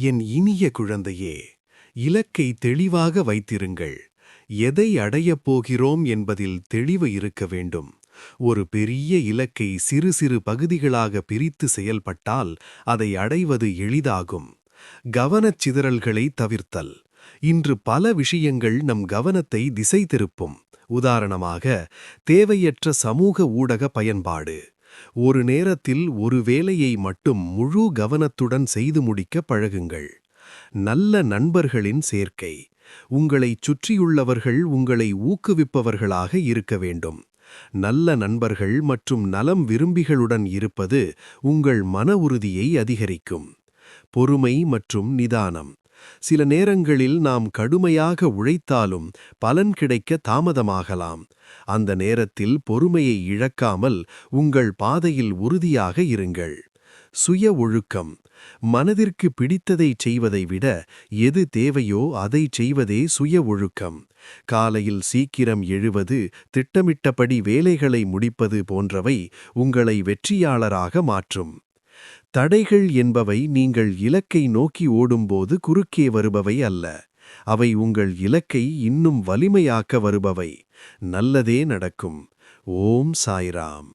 என் இனிய குழந்தையே, இலக்கை தெளிவாக வைத்திருங்கள். எதை அடையப் போகிறோம் என்பதில் தெளிவு இருக்க வேண்டும். ஒரு பெரிய இலக்கை சிறு சிறு பகுதிகளாக பிரித்து செயல்பட்டால் அதை அடைவது எளிதாகும். கவனச் சிதறல்களை தவிர்த்தல். இன்று பல விஷயங்கள் நம் கவனத்தை திசை திருப்பும். உதாரணமாக, தேவையற்ற சமூக ஊடக பயன்பாடு. ஒரு நேரத்தில் ஒரு வேலையை மட்டும் முழு கவனத்துடன் செய்து முடிக்க பழகுங்கள். நல்ல நண்பர்களின் சேர்க்கை. உங்களைச் சுற்றியுள்ளவர்கள் உங்களை ஊக்குவிப்பவர்களாக இருக்க வேண்டும். நல்ல நண்பர்கள் மற்றும் நலம் விரும்பிகளுடன் இருப்பது உங்கள் மன உறுதியை அதிகரிக்கும். பொறுமை மற்றும் நிதானம். சில நேரங்களில் நாம் கடுமையாக உழைத்தாலும் பலன் கிடைக்க தாமதமாகலாம். அந்த நேரத்தில் பொறுமையை இழக்காமல் உங்கள் பாதையில் உறுதியாக இருங்கள். சுய ஒழுக்கம். மனதிற்கு பிடித்ததைச் செய்வதை விட எது தேவையோ அதைச் செய்வதே சுய ஒழுக்கம். காலையில் சீக்கிரம் எழுவது, திட்டமிட்டபடி வேலைகளை முடிப்பது போன்றவை உங்களை வெற்றியாளராக மாற்றும். தடைகள் என்பவை நீங்கள் இலக்கை நோக்கி ஓடும்போது குறுக்கே வருபவை அல்ல. அவை உங்கள் இலக்கை இன்னும் வலிமையாக்க வருபவை. நல்லதே நடக்கும். ஓம் சாய்ராம்.